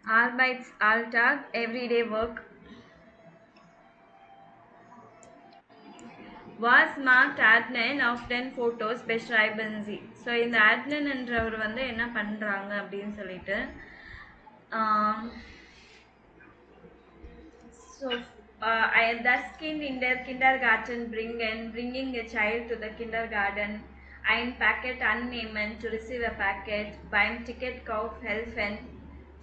Arbeitsalltag, everyday work, was marked Adnan of 10 photos beschreiben Sie. So இந்த Adnan என்றவர் வந்து என்ன பண்ணுறாங்க அப்படின்னு சொல்லிட்டு so das Kind in der Kindergarten bringing a child to the kindergarten, ein Paket annehmen to receive a packet, beim Ticketkauf helfen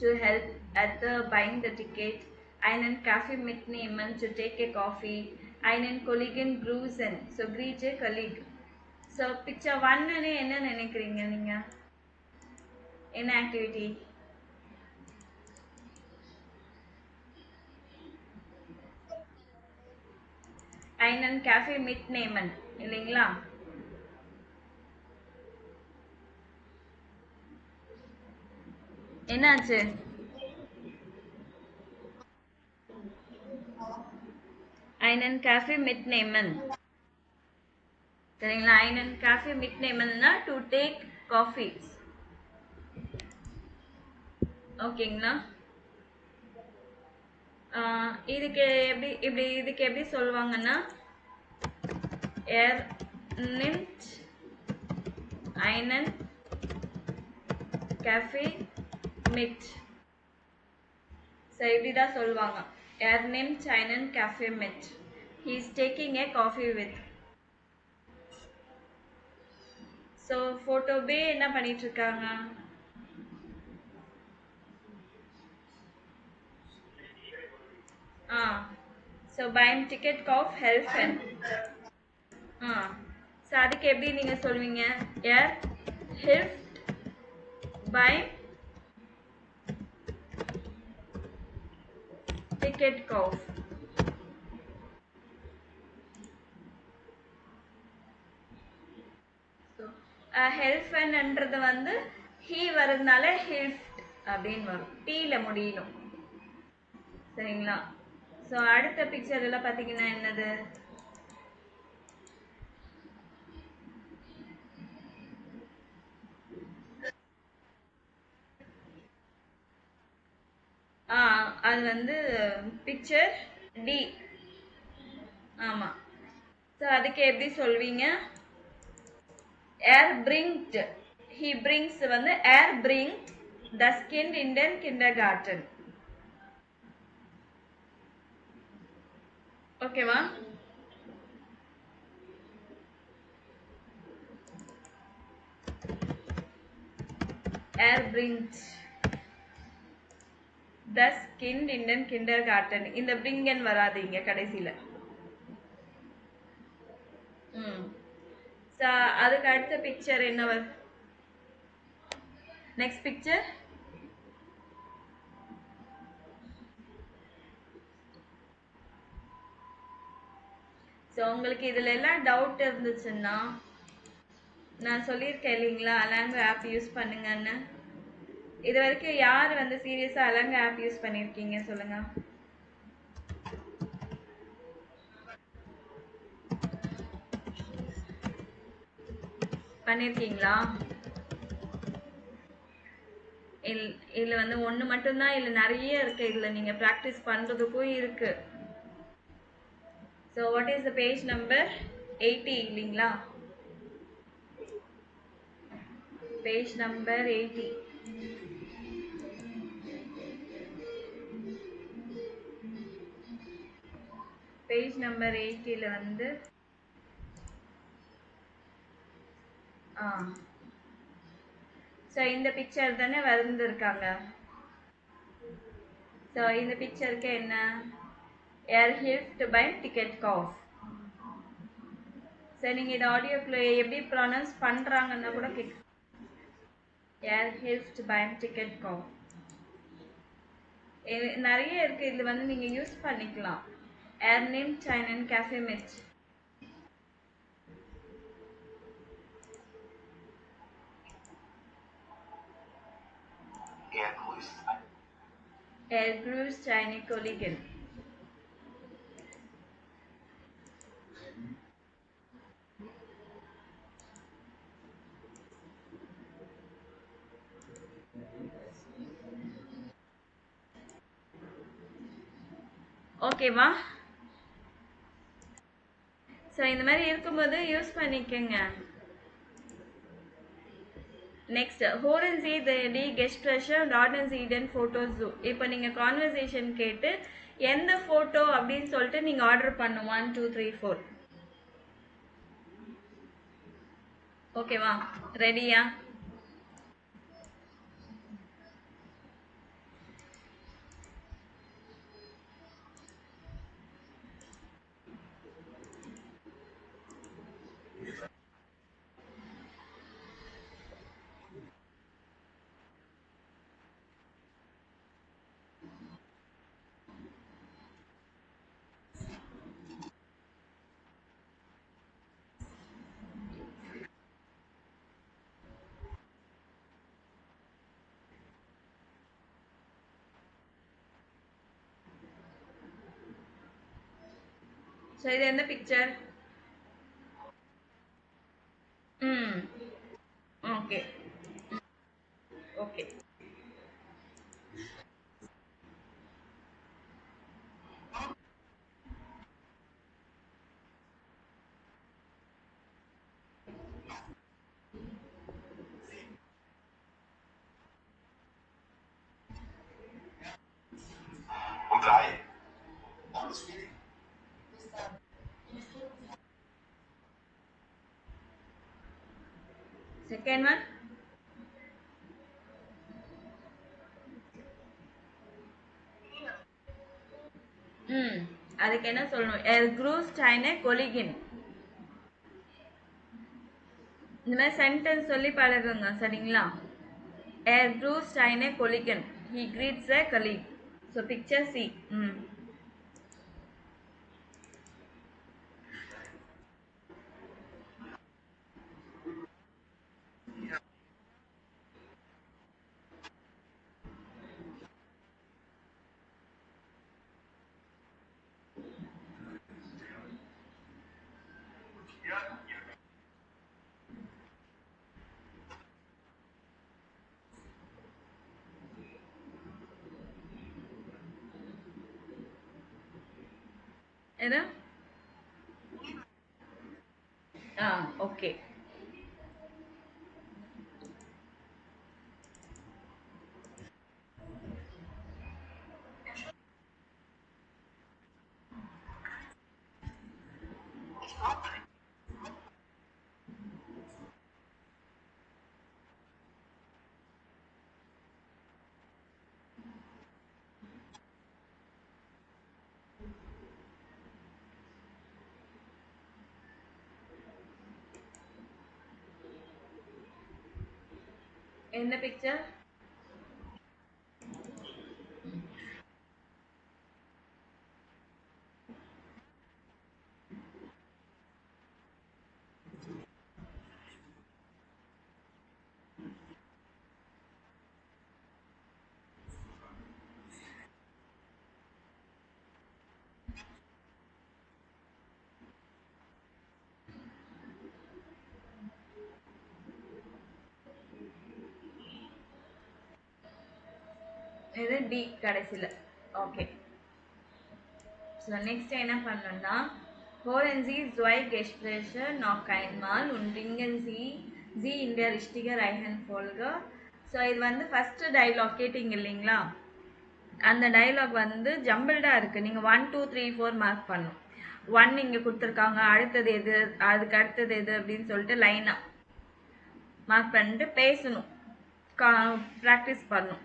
to help at the buying the ticket, einen Kaffee mitnehmen to take a coffee, einen Kollegen grüßen, so greet a colleague. So picture 1 என்ன நினைக்கிறீங்க நீங்க? என்ன activity? einen Kaffee mitnehmen இல்லைங்களா? என்னாச்சு? einen Kaffee mitnehmen சரிங்களா? einen Kaffee mitnehmenனா to take coffee. ஓகேங்களா? இதுக்கு எப்படி சொல்லுவாங்கன்னா nimmt einen Kaffee mit. So இப்படிதான் சொல்லுவாங்க. nimmt einen Kaffee mit. He is taking a coffee with. So photo B என்ன பண்ணிட்டு இருக்காங்க? So beim Ticketkauf helfen. So அதுக்கு எப்படி நீங்க சொல்வீங்க? hilft beim Ticketkauf. So helfenன்றது வந்து he வரதுனால hilft அப்படின்னு வரும். T-ல முடியணும். சரிங்களா? ஸோ அடுத்த பிக்சர் எல்லாம் பார்த்தீங்கன்னா என்னது? அது வந்து பிக்சர் டி. ஆமாம். ஸோ அதுக்கு எப்படி சொல்வீங்க? bringt. He brings வந்து bringt das Kind in den Kindergarten. ஓகேவா? bringt das Kind in den Kindergarten. இந்த bringen வராதீங்க கடைசியில. அதுக்கு அடுத்த பிக்சர் என்ன வரும்? Next picture. ஸோ உங்களுக்கு இதுல எல்லாம் டவுட் இருந்துச்சுன்னா நான் சொல்லியிருக்கேன் இல்லைங்களா அலாங்கோ ஆப் யூஸ் பண்ணுங்கன்னு. இது வரைக்கும் யார் வந்து சீரியஸா அலாங்கோ ஆப் யூஸ் பண்ணியிருக்கீங்க சொல்லுங்க. பண்ணியிருக்கீங்களா? இதுல வந்து ஒன்று மட்டும்தான் இல்லை நிறைய இருக்கு. இதுல நீங்க ப்ராக்டிஸ் பண்றதுக்கும் இருக்கு. So what is the page number 80 இல்லைங்களா? Page number 80. பேஜ் நம்பர் 80ல வந்து ஸோ இந்த பிக்சர் தானே வந்திருக்காங்க. ஸோ இந்த பிக்சருக்கு என்ன? hilft beim Ticketkauf. ஸோ நீங்க இந்த ஆடியோக்குள்ள எப்படி ப்ரொனவுன்ஸ் பண்றாங்கன்னா கூட கேட்க. hilft beim Ticketkauf. நிறைய இருக்கு. இது வந்து நீங்க யூஸ் பண்ணிக்கலாம். nimmt einen Kaffee mit. grüßt eine Kollegin. ஓகேவா? ஸோ இந்த மாதிரி இருக்கும்போது யூஸ் பண்ணிக்கோங்க. Next hole and see the guest treasure dot and சீடன் ஃபோட்டோஸ் ஜூ. இப்போ நீங்கள் கான்வர்சேஷன் கேட்டு எந்த ஃபோட்டோ அப்படின்னு சொல்லிட்டு நீங்கள் ஆர்டர் பண்ணும் 1 2 3 4. ஓகேவா? ரெடியா? ஸோ இது எந்த பிக்சர்? ம். Okay okay. Second one. ம். அதுக்கு என்ன சொல்லணும்? எர்க்ரூஸ்டைனே கொலிகின். இந்த மாதிரி சென்டென்ஸ் சொல்லி பழகுங்க, சரிங்களா? எர்க்ரூஸ்டைனே கொலிகன். He greets a colleague. So picture C. ம். எது? ஆ ஓகே. எந்த பிக்சர்? இது டி கடைசியில். ஓகே. ஸோ நெக்ஸ்ட் என்ன பண்ணணும்னா, holen Sie zwei Gespräche noch einmal und bringen Sie in der richtigen Reihenfolge. So இது வந்து ஃபர்ஸ்ட் டைலாக் கேட்டிங்க இல்லைங்களா? அந்த டைலாக் வந்து ஜம்பிள்டாக இருக்குது. நீங்கள் 1 2 3 4 மார்க் பண்ணணும். 1 இங்கே கொடுத்துருக்காங்க, அடுத்தது எது, அதுக்கு அடுத்தது எது அப்படின்னு சொல்லிட்டு லைனாக மார்க் பண்ணிட்டு பேசணும், ப்ராக்டிஸ் பண்ணணும்.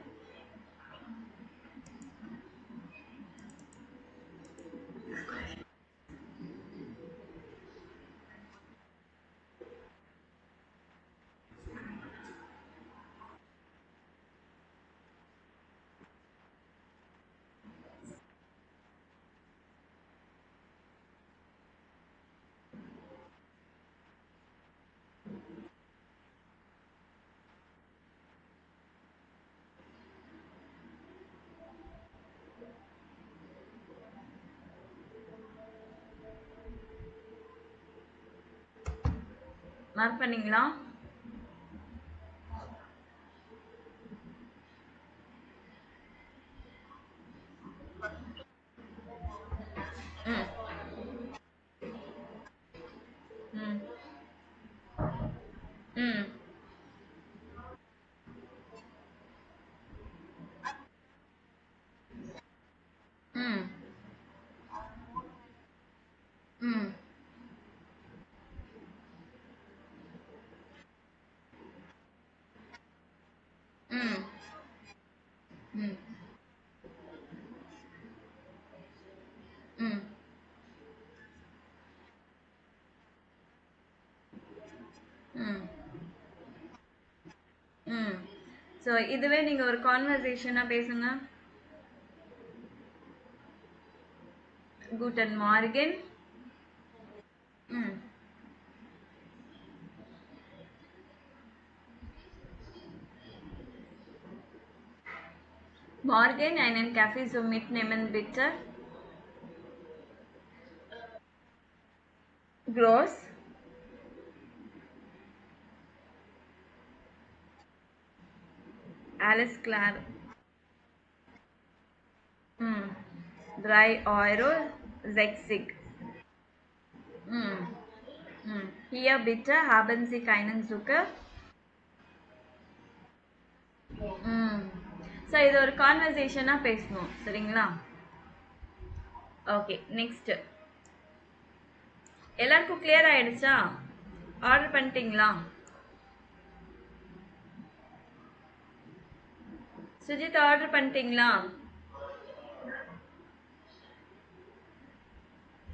மார்க் பண்ணீங்களா? ம் ம் ம் ம் ஸோ இதுவே நீங்க ஒரு கான்வர்சேஷனா பேசுங்க. கூட்டன் மார்கன். ம் Morgen einen Kaffee zum Mitnehmen bitte. Groß. Alles klar. Hm. 3,60 €. Hm. Hm. Hier bitte haben Sie keinen Zucker. ம் ஸோ இது ஒரு கான்வர்சேஷனாக பேசணும் சரிங்களா? Okay next. எல்லாருக்கும் கிளியர் ஆயிடுச்சா? ஆர்டர் பண்ணிட்டீங்களா? சுஜித் ஆர்டர் பண்ணிட்டீங்களா?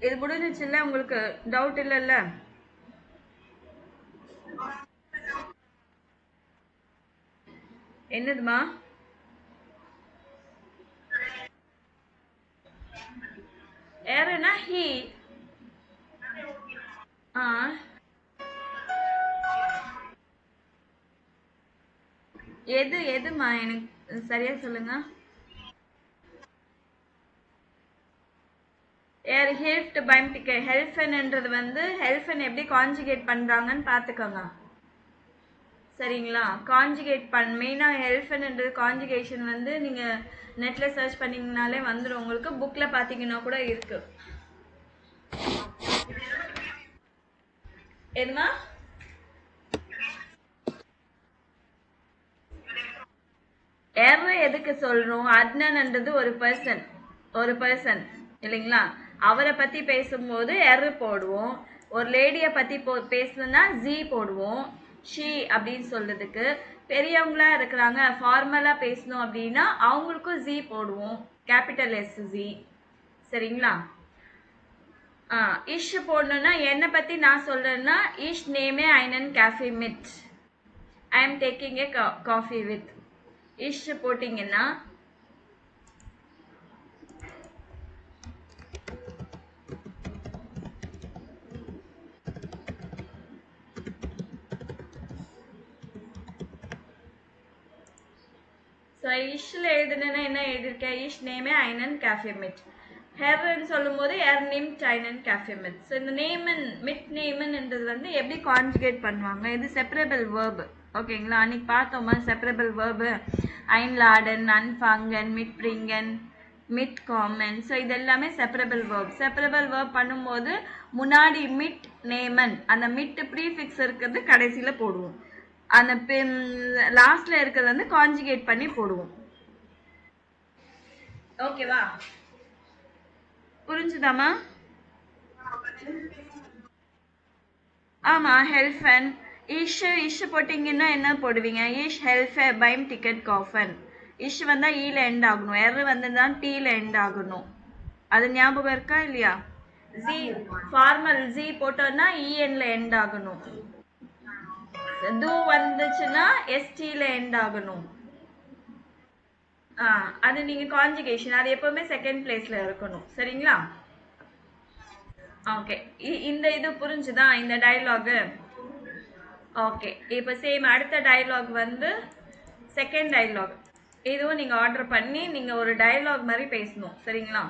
இது முடிஞ்சிச்சுல்ல, உங்களுக்கு டவுட் இல்லைல்ல? என்னதுமா? ஏறுனா ஹீ. ஆ எதுமா எனக்கு சரியா சொல்லுங்க. ஏர் ஹில்ஃப்ட் பைம் டிக்கெட் ஹெல்ஃபன்ன்றது வந்து ஹெல்ஃபன் எப்படி கான்ஜுகேட் பண்றாங்கன்னு பார்த்துக்கோங்க சரிங்களா? கான்ஜுகேட் மெயினாக ஹெல்ஃபன்ன்றது கான்ஜுகேஷன் வந்து நீங்கள் நெட்டில் சர்ச் பண்ணிங்கனாலே வந்துடும். உங்களுக்கு புக்கில் பார்த்தீங்கன்னா கூட இருக்கு. எதுமா? எர் எதுக்கு சொல்றோம்? அத்னன்ன்றது ஒரு பர்சன் இல்லைங்களா? அவரை பத்தி பேசும்போது எர் போடுவோம். ஒரு லேடியை பத்தி பேசணும்னா ஜி போடுவோம். ஷீ அப்படின்னு சொல்றதுக்கு. பெரியவங்களா இருக்கிறாங்க ஃபார்மலா பேசணும் அப்படின்னா அவங்களுக்கும் ஜி போடுவோம். கேபிட்டல் எஸ் ஜி சரிங்களா? இஷ் போடணும்னா என்னை பத்தி நான் சொல்றேன்னா இஷ் நேமே ஐனன் கேஃபே மிட். I am taking a coffee with. இஷ் போட்டிங்கன்னா ஸோ இஷ்ல எழுதுனா என்ன எழுதியிருக்கேன்? இஷ் நேமே ஐனன் கேஃபே மிட். ஹெர்ன்னு சொல்லும் போது எர் நிம்ட் ஐனன் கேஃபே மிட். ஸோ இந்த நேமன் மிட் நேமன்ன்றது வந்து எப்படி கான்ஜுகேட் பண்ணுவாங்க? இது செப்பரபிள் வேர்பு ஓகேங்களா? அன்னைக்கு பார்த்தோமா செப்பரபிள் வேர்பு? ஐன்லாடன், அன்ஃபாங்கன், மிட் பிரிங்கன், மிட் காமன். ஸோ இது எல்லாமே செப்பரபிள் வேர்ப். செப்பரபிள் வேர்ப் பண்ணும்போது முன்னாடி மிட் நேமன் அந்த மிட் ப்ரீஃபிக்ஸ் இருக்கிறது கடைசியில் போடுவோம். அந்த லாஸ்ட்ல இருக்கிறது வந்து கான்ஜுகேட் பண்ணி போடுவோம். ஓகேவா? புரிஞ்சுதாமா? ஆமா ஹெல்ஃபன். இஷ் போட்டிங்கன்னா என்ன போடுவீங்க? இஷ் ஹெல்ஃபே பைம் டிக்கெட் காஃபன். இஷ் வந்தா ஈல எண்ட் ஆகணும். எர் வந்து தான் டீல எண்ட் ஆகணும். அது ஞாபகம் இருக்கா இல்லையா? ஜி ஃபார்மல் ஜி போட்டோம்னா இஎன்ல எண்ட் ஆகணும். து வந்துச்சுன்னா எஸ்டில எண்ட் ஆகணும். அது நீங்க கான்ஜுகேஷன் அது எப்பவுமே செகண்ட் பிளேஸ்ல இருக்கணும் சரிங்களா? ஓகே இந்த இது புரிஞ்சுதா இந்த டயலாக்? ஓகே இப்போ சேம் அடுத்த டயலாக் வந்து செகண்ட் டயலாக். இதுவும் நீங்க ஆர்டர் பண்ணி நீங்க ஒரு டயலாக் மாதிரி பேசணும் சரிங்களா?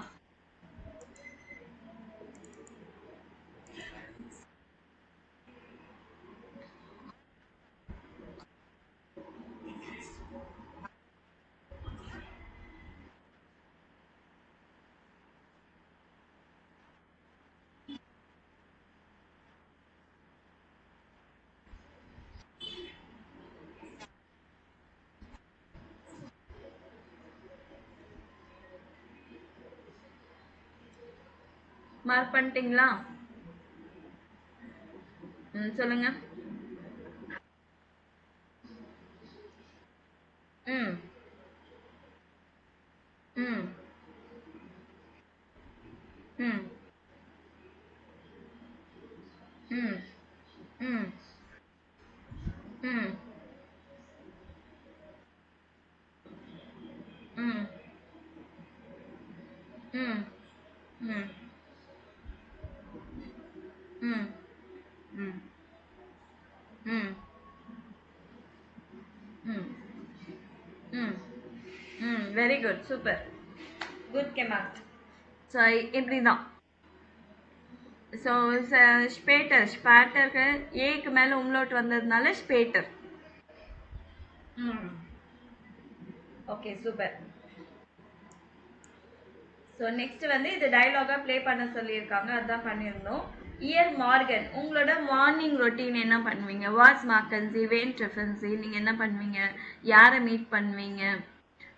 மார்க் பண்ணிட்டீங்களா? சொல்லுங்க. ம் ம் ம் ம் ம் ம் ம் ம் ம் ம் ம் ம் ம் ம் ம் வெரி குட் சூப்பர் குட் கெமாஸ்ட் ஸோ இப்படி தான் ஸோ ஸ்பேட்டர் ஸ்பேட்டருக்கு ஏக்கு மேலே உம்லோட் வந்ததுனால ஸ்பேட்டர் ம் ஓகே சூப்பர் ஸோ நெக்ஸ்ட் வந்து இது டயலாகாக ப்ளே பண்ண சொல்லியிருக்காங்க அதான் பண்ணியிருந்தோம் இயர் மார்கன் உங்களோட மார்னிங் ரொட்டீன் என்ன பண்ணுவீங்க வாட்ஸ் மார்க்கன்சி வேன் ட்ரெஃபன்சி நீங்கள் என்ன பண்ணுவீங்க யாரை மீட் பண்ணுவீங்க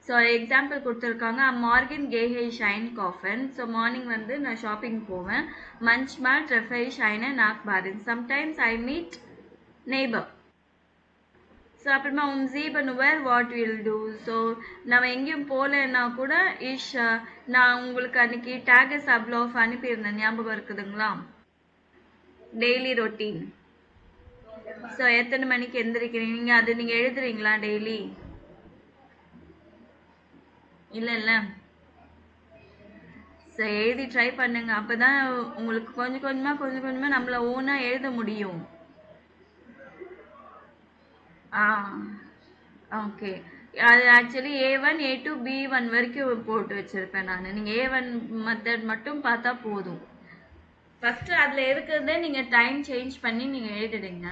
ஸோ எக்ஸாம்பிள் கொடுத்துருக்காங்க மார்கன் கேஹே ஷைன் காஃபன் ஸோ மார்னிங் வந்து நான் ஷாப்பிங் போவேன் மஞ்ச்மா ட்ரெஃபை ஷைனை நாக் பாரின் sometimes I meet neighbour so அப்புறமா ஜீபனுவர் வாட் வில் டூ ஸோ நம்ம எங்கேயும் போகலன்னா கூட நான் உங்களுக்கு அன்னைக்கு டேகஸ் அப்லோஃப் அனுப்பியிருந்தேன் ஞாபகம் இருக்குதுங்களா டெய்லி ரொட்டீன் ஸோ எத்தனை மணிக்கு எந்திரிக்கிறீங்க அது நீங்கள் எழுதுறீங்களா டெய்லி இல்லை ஸோ எழுதி ட்ரை பண்ணுங்க அப்போ தான் உங்களுக்கு கொஞ்சம் கொஞ்சமாக நம்மளை ஓனாக எழுத முடியும் ஓகே அது ஆக்சுவலி A1 A2 B1 வரைக்கும் போட்டு வச்சிருப்பேன் நான் நீங்கள் A1 மெத்தட் மட்டும் பார்த்தா போதும் ஃபஸ்ட்டு அதில் இருக்கிறத நீங்கள் டைம் சேஞ்ச் பண்ணி நீங்கள் எழுதிடுங்க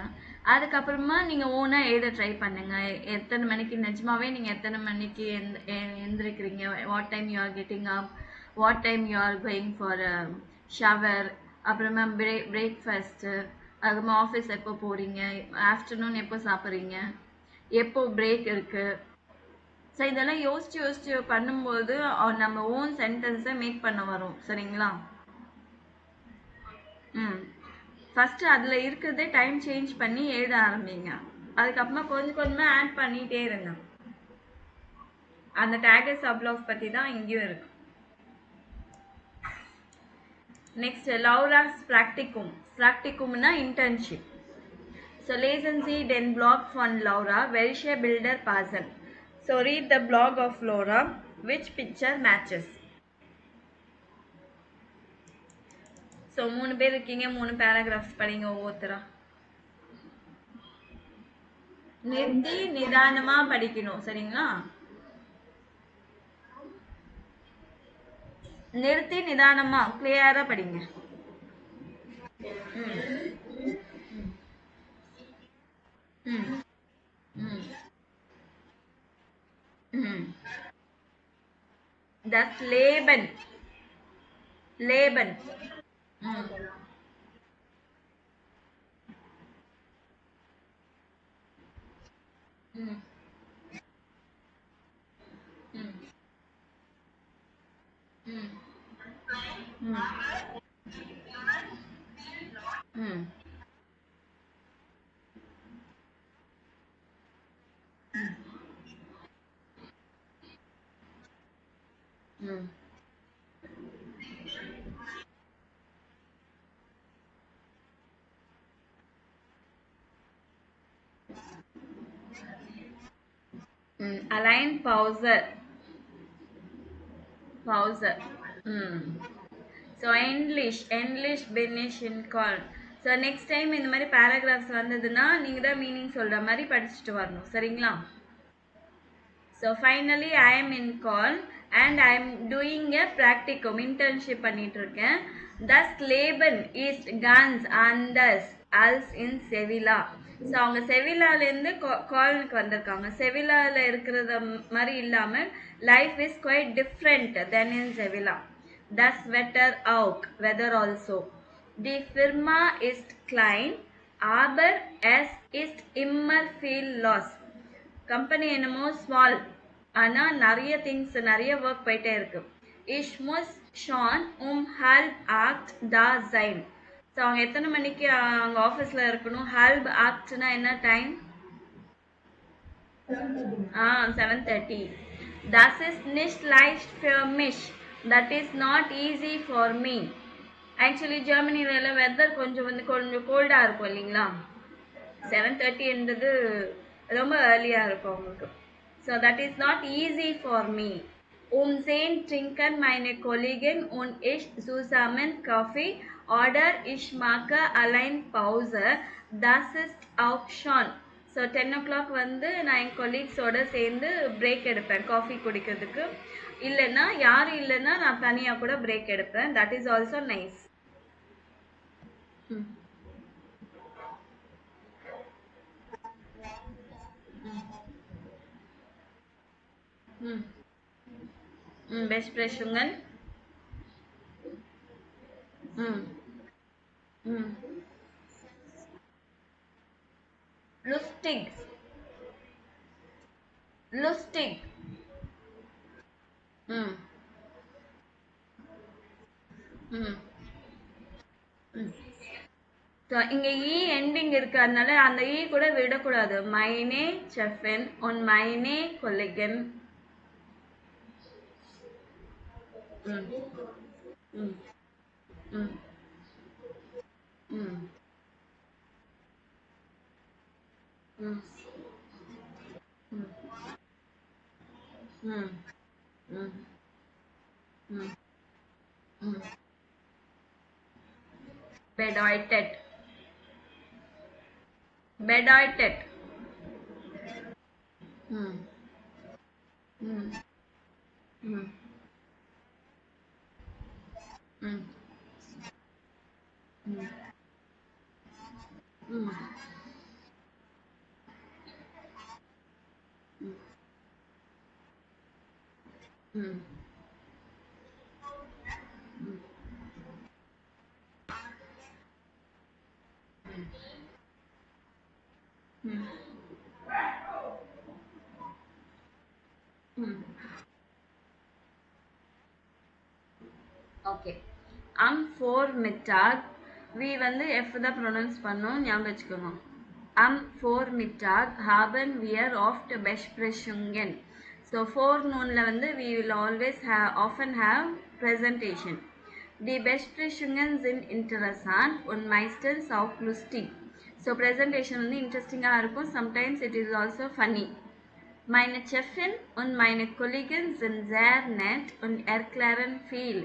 அதுக்கப்புறமா நீங்கள் ஓனாக எழுத ட்ரை பண்ணுங்கள் எத்தனை மணிக்கு நிஜமாவே நீங்கள் எத்தனை மணிக்கு எந்திரிக்கிறீங்க what time you are getting up what time you are going for shower அப்புறமா பிரேக்ஃபாஸ்ட்டு அதுக்கப்புறமா ஆஃபீஸ் எப்போ போகிறீங்க ஆஃப்டர்நூன் எப்போ சாப்பிட்றீங்க எப்போ பிரேக் இருக்குது ஸோ இதெல்லாம் யோசிச்சு பண்ணும்போது நம்ம ஓன் சென்டென்ஸை மேக் பண்ண வரும் சரிங்களா ம் ஃபஸ்ட்டு அதில் இருக்கிறதே டைம் சேஞ்ச் பண்ணி எழுத ஆரம்பிங்க அதுக்கப்புறமா கொஞ்சமாக ஆட் பண்ணிகிட்டே இருங்க அந்த டேகஸ் அப்லாஃப் பற்றி தான் இங்கேயும் இருக்கு நெக்ஸ்ட் லவ்ராஸ் ப்ராக்டிகும்னா internship so lesen Sie den blog von Laura welche Bilder passen so read the blog of Laura which picture matches so 3 பேர் இருக்கீங்க 3 பேராகிராஃப்ஸ் படிங்க ஒவ்வொருத்தரா நிறுத்தி நிதானமா படிக்கணும் சரிங்களா நிறுத்தி நிதானமா கிளியரா படிங்க Das Leben align pauser so என்லிஷ் பினிஷ் இன் கால் ஸோ நெக்ஸ்ட் டைம் இந்த மாதிரி பேராகிராஃப்ஸ் வந்ததுன்னா நீங்கள் தான் மீனிங் சொல்கிற மாதிரி படிச்சுட்டு வரணும் சரிங்களா so finally I am in Köln and I am doing a practicum internship பண்ணிட்டு இருக்கேன் தஸ் லேபன் ஈஸ்ட் கான்ஸ் அண்டர்ஸ் அல்ஸ் இன் செவிலா ஸோ அவங்க செவிலாலேருந்து கால்னுக்கு வந்திருக்காங்க செவிலாவில் இருக்கிறத மாதிரி இல்லாமல் life is quite different then in Sevilla Das Wetter auch, weather also. Die Firma ist klein, aber es ist immer viel los. Company என்னமோ small, ஆனால் நிறைய திங்ஸ் நிறைய ஒர்க் போயிட்டே இருக்கு. Ich muss schon halb 8 da sein. So அவங்க எத்தனை மணிக்கு அவங்க ஆஃபீஸில் இருக்கணும் halb 8னா என்ன time 7:30 Das ist nicht leicht für mich. That is not easy for me. Actually ஜெர்மனியில வெதர் கொஞ்சம் கோல்டாக இருக்கும் இல்லைங்களா? 7:30ன்றது ரொம்ப ஏர்லியாக இருக்கும் அவங்களுக்கு. So that is not easy for me. Sehen trinken meine Kollegen und ich zusammen Kaffee oder ich mache allein Pause. Das ist auch schon. So 10 o'clock வந்து நான் என் கொலீக்ஸோடு சேர்ந்து பிரேக் எடுப்பேன் காஃபி குடிக்கிறதுக்கு. இல்லைன்னா யாரும் இல்லைன்னா நான் தனியாக கூட பிரேக் எடுப்பேன். That is also nice. Besprechungen. Lustig. Lustig. So இங்கே ஈ எண்டிங் இருக்கிறதுனால அந்த ஈ கூட விடக்கூடாது. மைனே செஃபன் ஒன் மைனே கொல்லிகன். Bedeutet. Bedeutet. Okay. for Mittag. We வந்து F தான் ப்ரொனவுன்ஸ் பண்ணோம், ஞாபகம் வச்சுக்கோங்க. for Mittag haben wir oft Besprechungen. So forenoonல வந்து we will always often have presentation. Die Besprechungen sind interessant und meistens auch lustig. So presentation வந்து இன்ட்ரெஸ்டிங்காக இருக்கும். Sometimes it is also funny. Meine Chefin und meine Kollegen sind sehr nett und erklären viel.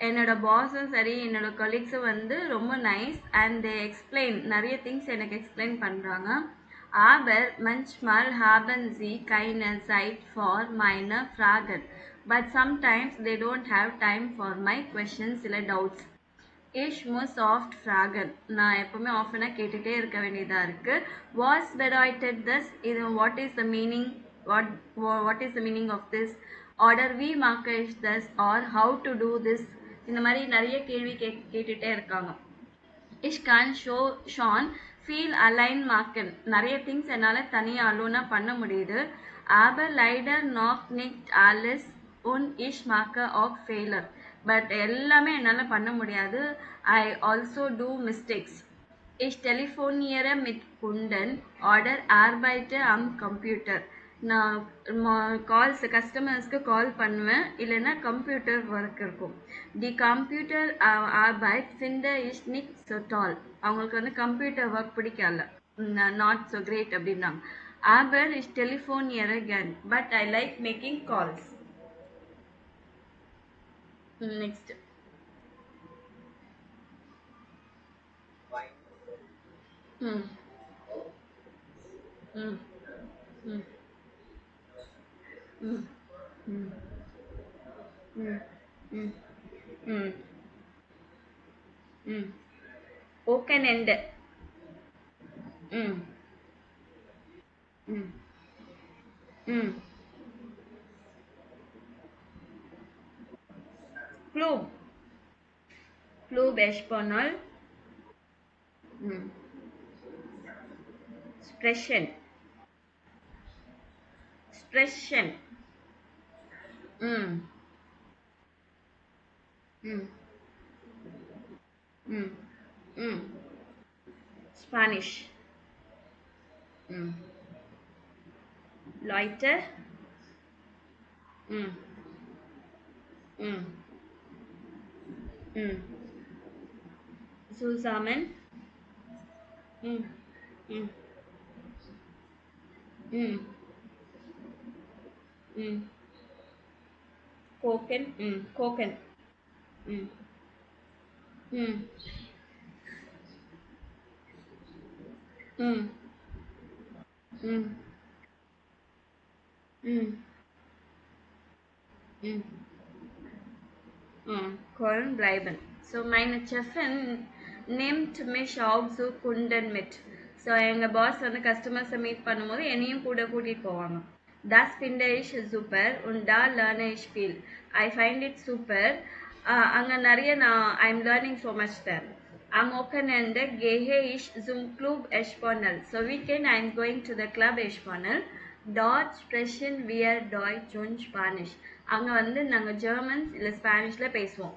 என்னோட பாஸும் சரி என்னோட கொலீக்ஸும் வந்து ரொம்ப nice and they explain நிறைய things எனக்கு எக்ஸ்பிளைன் பண்ணுறாங்க. Aber manchmal haben sie keine Zeit for meine Fragen, but sometimes they don't have time for my questions இல்லை doubts. Ich muss oft fragen. நான் எப்பவுமே ஆஃபனாக கேட்டுகிட்டே இருக்க வேண்டியதாக இருக்குது. Was bedeutet this? இது what is the meaning? What is the meaning of this? Oder wie mache ich this? Or how to do this? இந்த மாதிரி நிறைய கேள்வி கேட்டுகிட்டே இருக்காங்க. Ich kann schon viel allein machen. நிறைய திங்ஸ் என்னால் தனியாக அலோனாக பண்ண முடியுது. Aber leider noch nicht alles und ich mache auch Fehler. But எல்லாமே என்னால் பண்ண முடியாது. I also do mistakes. Ich telefoniere mit Kunden oder arbeite am Computer. நான் கஸ்டமர்ஸ்க்கு கால் பண்ணுவேன், இல்லைன்னா கம்ப்யூட்டர் ஒர்க் இருக்கும். தி computer Arbeit finde ich nicht so toll. அவங்களுக்கு வந்து கம்ப்யூட்டர் ஒர்க் பிடிக்கல, நாட் ஸோ கிரேட் அப்படின்னாங்க. Aber ich telefoniere gern, but I like making calls. Next. Open end. Club. Club Espanol. Expression. Expression. Spanish. Leute. ம் ம் ம் சுசாமன். ம் ம் ம் ம் கோக்கன். ம் கோக்கன். ம் ம் ம் ம் ம் ம் Colin Bleiben. So meine Chefin nimmt mich auch so Kunden mit. So எங்கள் பாஸ் வந்து கஸ்டமர்ஸை மீட் பண்ணும்போது என்னையும் கூட கூட்டிகிட்டு போவாங்க. Das finde ich super und da lerne ich viel. I find it super. அங்கே நிறைய I'm learning so much there. Am Wochenende gehe ich zum Club Espanyol. So weekend I'm going to the Club Espanyol. Dort sprechen wir Deutsch und Spanish. அங்கே வந்து நாங்கள் Germans இல்லை ஸ்பானிஷில் பேசுவோம்.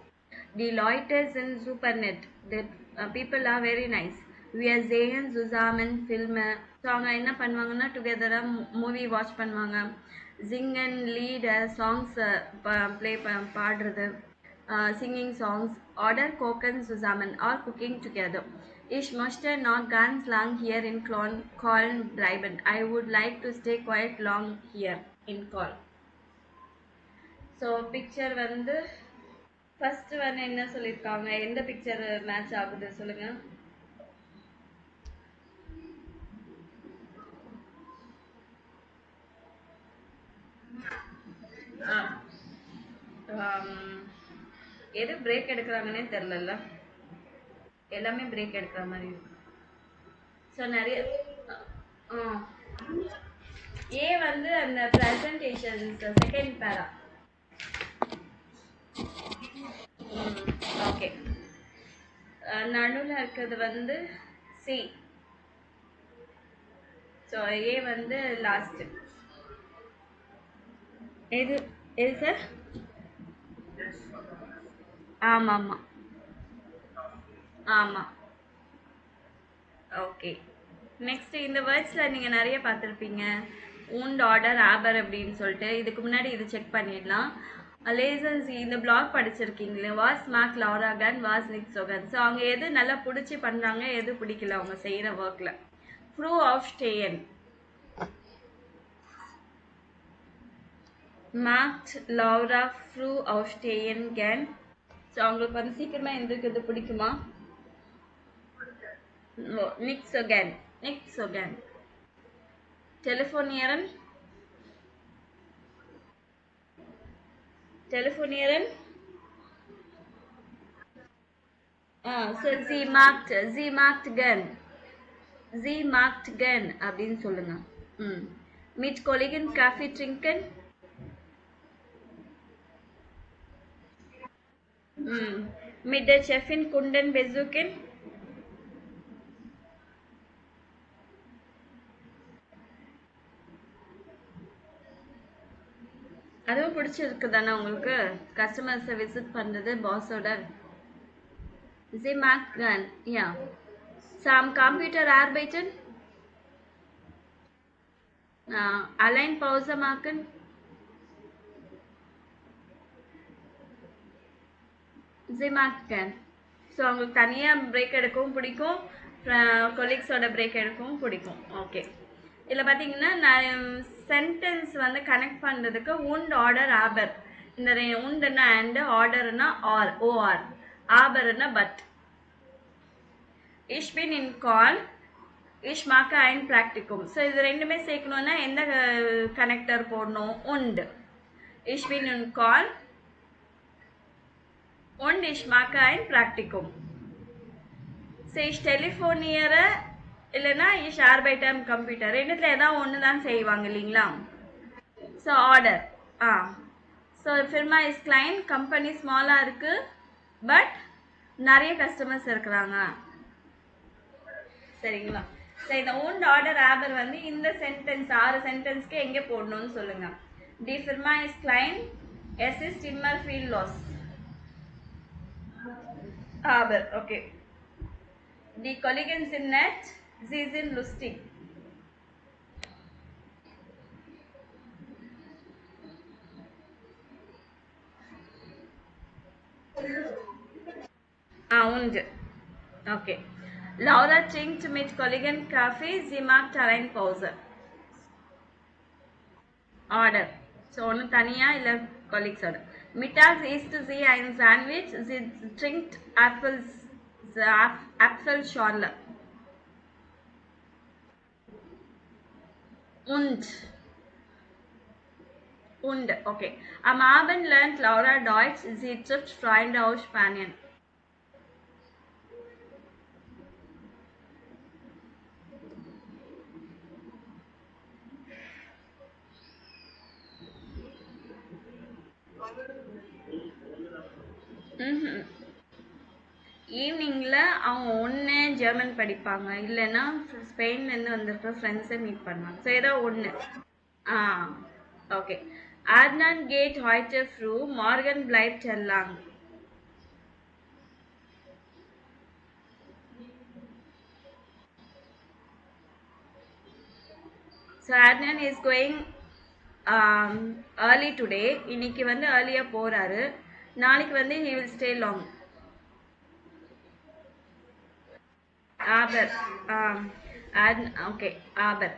Die Leute sind super nett. The people are very nice. We are sehen zusammen Filme. So அவங்க என்ன பண்ணுவாங்கன்னா டுகெதராக movie watch பண்ணுவாங்க. சிங்கன் lead songs பாடுறது, singing songs, oder kochen zusammen or cooking together. Ich möchte not ganz lang hier in Köln bleiben. I would like to stay quite long here in Köln. So picture வந்து first வந்து என்ன சொல்லியிருக்காங்க, எந்த picture match ஆகுது சொல்லுங்க. எது break எடுக்கிறாங்கன்னே தெரிலல்ல, எல்லாமே break எடுக்கிற மாதிரி இருக்கு. ஸோ நிறைய ஏ வந்து அந்த ப்ரெசன்டேஷன்ஸ் செகண்ட் பேரா. ஓகே, நடுவில் இருக்கிறது வந்து சி. ஸோ ஏ வந்து லாஸ்ட். எது எது சார்? ஆமாம் ஆமாம் ஆமாம். ஓகே, நெக்ஸ்ட் இந்த வேர்ட்ஸில் நீங்கள் நிறைய பார்த்துருப்பீங்க. ஊண்ட் ஆர்டர் ஆபர் அப்படின்னு சொல்லிட்டு. இதுக்கு முன்னாடி இது செக் பண்ணிடலாம். லேசன்ஸ் இந்த பிளாக் படிச்சிருக்கீங்களே, வாஸ் மார்க் லவுராகன் வாஸ் நிக் சோகன். ஸோ அவங்க எது நல்லா பிடிச்சி பண்ணுறாங்க, எது பிடிக்கல அவங்க செய்கிற ஒர்க்கில். ஃப்ரூ ஆஃப் ஸ்டேயன் மார்க்ட் லவுரா ஃப்ரூ ஆஃப் ஸ்டேயன் கேன். ஸோ அவங்களுக்கு வந்து சீக்கிரமாக எந்திருக்கிறது பிடிக்குமா? நிக் சோகன். நிக் சோகன். டெலிஃபோனியரன். டெலிஃபோனியரன். ஸோ ஜி மார்க்ட் கன். ஜி மார்க்ட் கன் அப்படின்னு சொல்லுங்க. மிட் கொலிகன் காஃபி ட்ரிங்கன். மிட் த செஃபின் குண்டன் பெசுகின். அதுவும் பிடிச்சிருக்கு தானே உங்களுக்கு, கஸ்டமர்ஸை விசிட் பண்ணுறது பாஸோட. Sie mag gern, ja. Sam Computer arbeiten. Allein Pause machen. Sie mag gern. So அவங்களுக்கு தனியாக பிரேக் எடுக்கவும் பிடிக்கும், கொலீக்ஸோட பிரேக் எடுக்கவும் பிடிக்கும். ஓகே, இதில் பார்த்தீங்கன்னா நான் சென்டென்ஸ் வந்து கனெக்ட் பண்ணுறதுக்கு உண்ட் ஆர்டர் ஆபர். இந்த உண்டுன்னா அண்ட், ஆர்டர்னா ஆர் ஓஆர், ஆபர்னா but. Ich bin in Köln. Ich mache ein Praktikum. So இது ரெண்டுமே சேர்க்கணுன்னா எந்த கனெக்டர் போடணும்? உண்டு. Ich bin in Köln und ich mache ein Praktikum. So ich telefoniere இல்லைன்னா ich arbeite am Computer. ரெண்டுத்தில் ஏதாவது ஒன்று தான் செய்வாங்க இல்லைங்களா? ஸோ ஆர்டர். ஸோ ஃபிர்மா இஸ் கிளைன், கம்பெனி ஸ்மாலாக இருக்குது பட் நிறைய கஸ்டமர்ஸ் இருக்கிறாங்க. சரிங்களா? ஸோ இந்த ஓன்ட் ஆர்டர் ஆபர் வந்து இந்த சென்டென்ஸ் 6 சென்டென்ஸ்க்கு எங்கே போடணும்னு சொல்லுங்க. டி ஃபிர்மா இஸ் கிளைன், எஸ் இஸ் டிம்மர் ஃபீல் லாஸ் ஆபர். ஓகே, டி கொலிகன் சின் நெட், ஜி சின் லுஸ்டிக். Und. Okay. Laura trinkt mit Kollegen Kaffee, sie mag Terrainpause. Order. So, ஒன்று தனியா இல்லை கொலீக்ஸோட. Mittags isst sie ein Sandwich, sie trinkt Apfelschorle. Und. Okay. Am Abend lernt Laura Deutsch, sie trifft Freunde aus Spanien. ஈவினிங்கில் அவங்க ஒன்று German படிப்பாங்க, இல்லைன்னா ஸ்பெயின்லேருந்து வந்திருக்கிற ஃப்ரெண்ட்ஸை மீட் பண்ணுவாங்க. ஸோ ஏதோ ஒன்று. Okay. Adnan geht heute früh, morgen bleibt er lang. So Adnan is going early today. இன்னைக்கு வந்து early-ஆ போறாரு. நாளைக்கு வந்து he will stay long. Aber. Okay. Aber.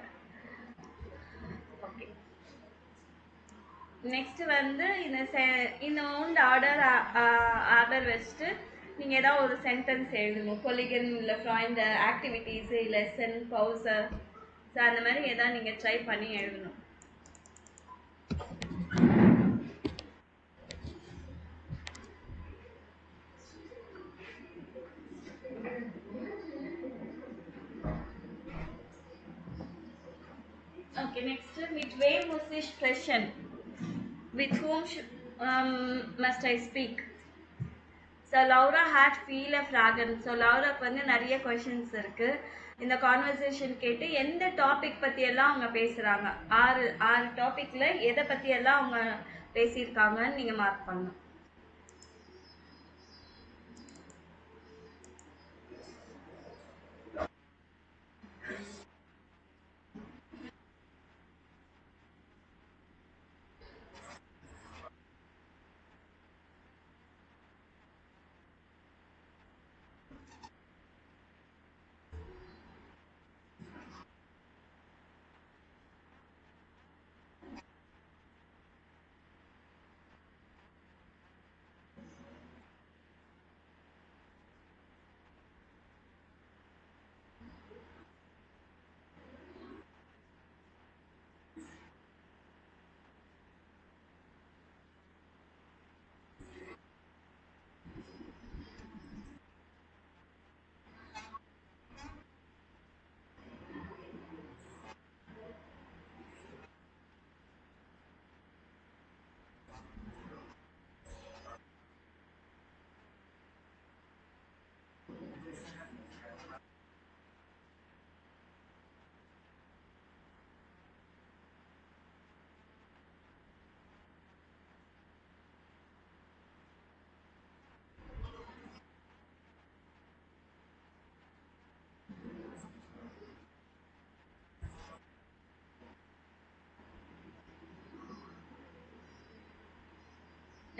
Okay. Next வந்து இந்த own order aber வச்சுட்டு நீங்கள் ஏதாவது ஒரு சென்டென்ஸ் எழுதுங்க. கொலிகன் இல்லை ஃப்ராண்ட் ஆக்டிவிட்டீஸு, லெசன், பவுஸு, ஸோ அந்த மாதிரி ஏதாவது நீங்கள் ட்ரை பண்ணி எழுதணும். Okay, next, mit wem muss ich sprechen? With whom must I speak? So Laura had viele Fragen. So Lauraக்கு வந்து நிறைய கொஷின்ஸ் இருக்கு. இந்த கான்வர்சேஷன் கேட்டு எந்த டாபிக் பற்றியெல்லாம் அவங்க பேசுகிறாங்க, ஆறு டாப்பிக்கில் எதை பற்றியெல்லாம் அவங்க பேசியிருக்காங்கன்னு நீங்கள் மார்க் பண்ணணும்.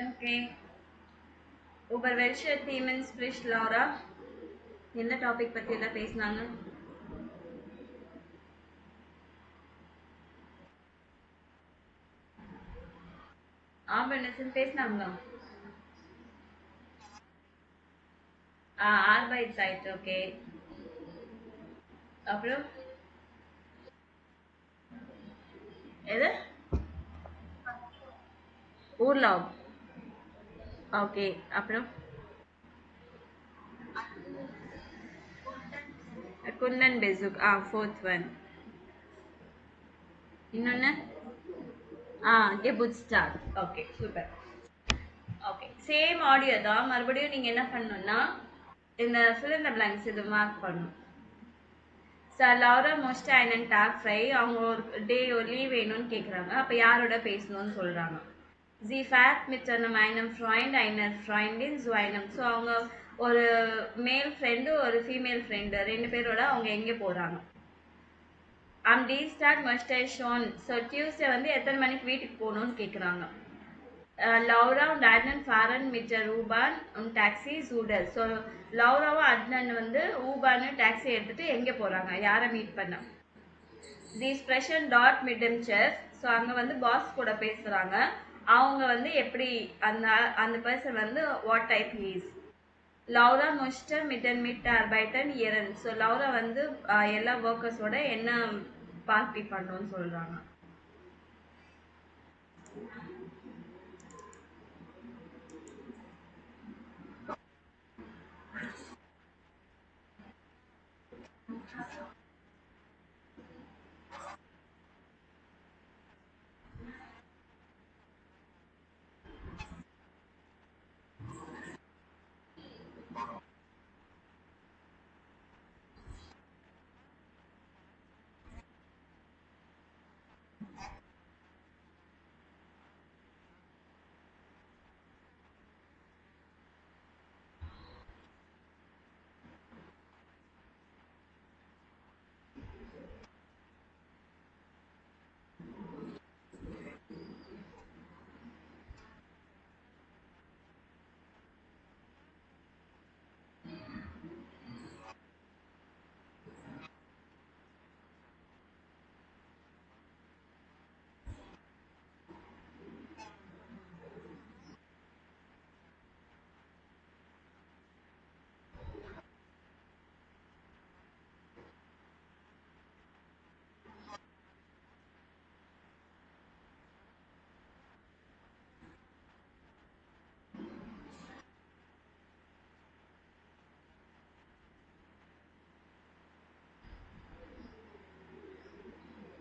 Okay. Über welche Themen spricht Laura? என்ன டாபிக் பற்றி எல்லாம் பேசினாங்க? ஆம்பர்னேஷன் பேசினாங்களா? Arbeitszeit. ஓகே. அப்புறம் எது? Urlaub. ஓகே. அப்புறம் குந்தன் பெசுக். Fourth one. இன்னொன்று Geburtstag. Okay, super. Okay, same audio தான். மறுபடியும் நீங்கள் என்ன பண்ணணும்னா இந்த fill in the blanks இது மார்க் பண்ணணும். சார் லவ்ரா மோஸ்ட் ஐனன் டாக் ஃப்ரை, அவங்க ஒரு டே ஒரு லீவ் வேணும்னு கேட்குறாங்க. அப்போ யாரோட பேசணும்னு சொல்கிறாங்க. ஜி ஃபேட் மிட் மைனம் ஃப்ரைண்ட் ஐனர் ஃப்ரைண்டின் ஜுவைனம். ஸோ அவங்க ஒரு மேல் ஃப்ரெண்டு ஒரு ஃபீமேல் ஃப்ரெண்டு ரெண்டு பேரோட அவங்க எங்கே போகிறாங்க. The start must I shown. So Tuesday வந்து எத்தனை மணிக்கு வீட்டுக்கு போகணும்னு கேட்குறாங்க. Laura und Adnan fahren mit der U-Bahn und Taxi Zudel. So லவ்ராவும் அட்னன் வந்து ஊபான்னு டாக்ஸி எடுத்துட்டு எங்கே போகிறாங்க, யாரை மீட் பண்ண? தி ஸ்ப்ரெஷன் டாட் மிட்டம் செஃப். ஸோ அங்கே வந்து பாஸ் கூட பேசுகிறாங்க. அவங்க வந்து எப்படி அந்த அந்த பர்சன் வந்து வாட் டைப் ஹீஸ். லவ்ரா மொஸ்டர் மிட்டன் மிட் அர்பைட்டன் இயரன். ஸோ லவ்ரா வந்து எல்லா ஒர்க்கர்ஸோட என்ன பார்ட்டி பண்ணணும்னு சொல்கிறாங்க.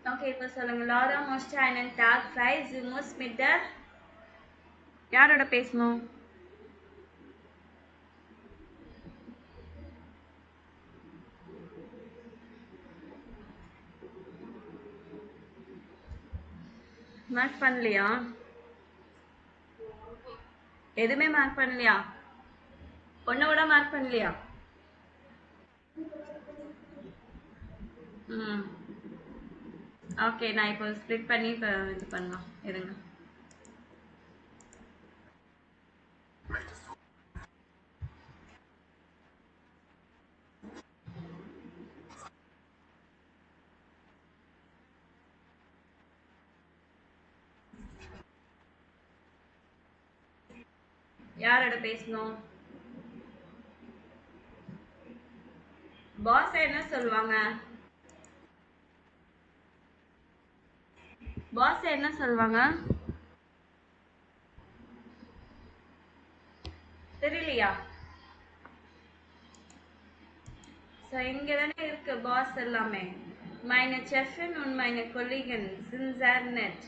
ஓகே, இப்போ சொல்லுங்க. லாரா மோஸ்ட் அண்ட் டாக் ஃப்ரைஸ் மோஸ் மிட்டர் யாரோட பேசணும்? மார்க் பண்ணலையா? எதுவுமே மார்க் பண்ணலையா? ஒன்றை கூட மார்க் பண்ணலையா? ம், ஓகே. நான் இப்போ ஸ்ப்ளிட் பண்ணி இப்போ இது பண்ணலாம், இருங்க. யாரோட பேசணும்? பாஸ் என்ன சொல்லுவாங்க? பாஸ் என்ன சொல்லுவாங்க? தெரியலையா? ஸோ இங்கே தானே இருக்கு பாஸ் எல்லாமே. meine Chefin und meine Kollegin sind sehr nett.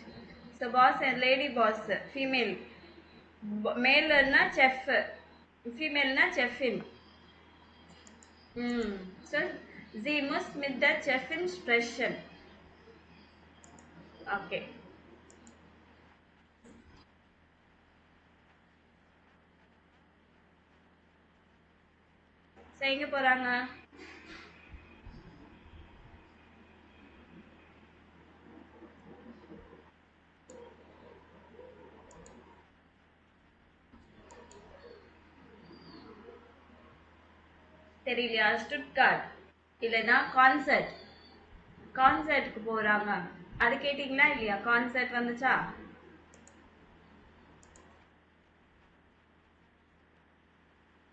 So boss lady boss, female. மேல்னா செஃப், ஃபீமேல்னா செஃபின். ம், so sie muss mit der Chefin sprechen. Okay. So எங்கே போகிறாங்க? தெரியலையா? ஸ்டுட்கார்ட் இல்லைன்னா கான்சர்ட். கான்சர்ட்டுக்கு போகிறாங்க. அது கேட்டிங்களா இல்லையா? கான்சர்ட் வந்துச்சா?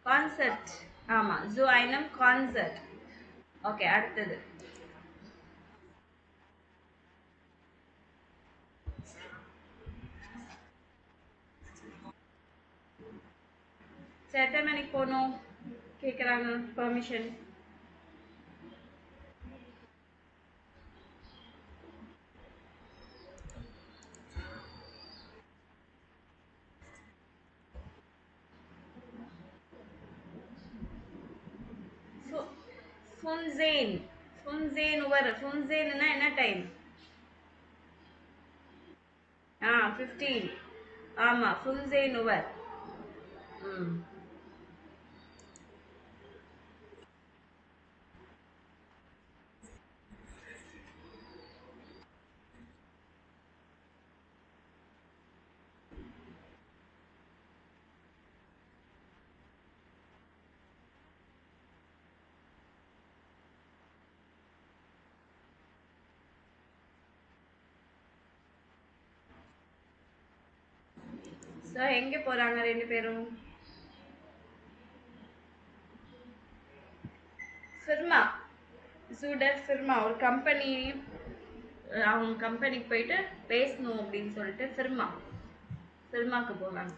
கான்சர்ட், ஆமாம். zu einem concert. ஓகே, அடுத்தது. எத்தனை மணிக்கு போகணும் கேட்குறாங்க பெர்மிஷன்? ஃபுன்சேன். ஃபுன்சேன் உவர். ஃபுன்சேன்னா என்ன டைம்? 15. ஆமாம், ஃபுன்சேன் உவர். ம், ஸோ எங்கே போகிறாங்க ரெண்டு பேரும்? ஃபிர்மா, ஜூடர் ஃபிர்மா ஒரு கம்பெனி, அவங்க கம்பெனிக்கு போயிட்டு பேசணும் அப்படின்னு சொல்லிட்டு ஃபிர்மாக்கு போகிறாங்க.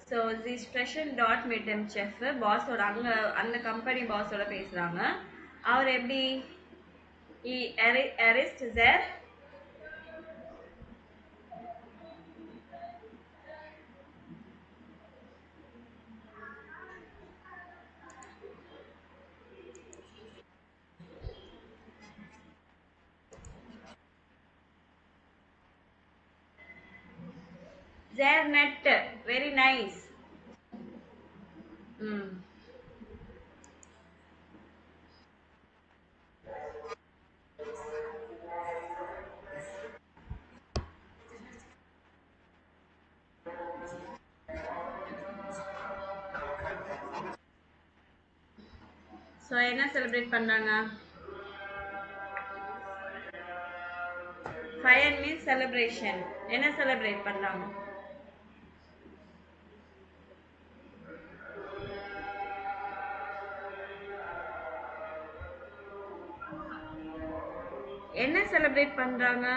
ஸோ தி ஸ்பெஷல் டாட் மிட்டம் செஃப் பாஸோட அங்கே அந்த கம்பெனி பாஸோட பேசுகிறாங்க. அவர் எப்படி arrest their net, very nice. So என்ன செலிப்ரேட் பண்ணுறாங்க? Fire means celebration. என்ன செலிப்ரேட் பண்ணுறாங்க? என்ன செலிப்ரேட் பண்ணுறாங்க?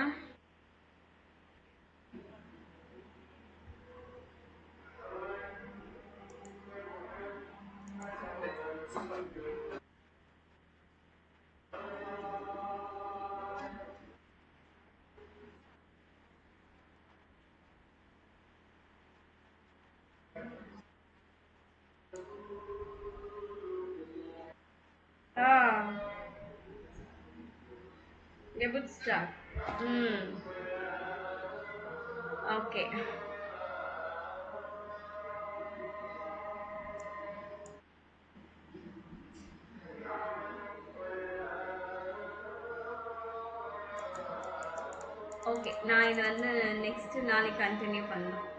Good stuff. Okay. ஓகே, நான் இது வந்து நெக்ஸ்ட் நாளைக்கு கண்டினியூ பண்ணலாம்.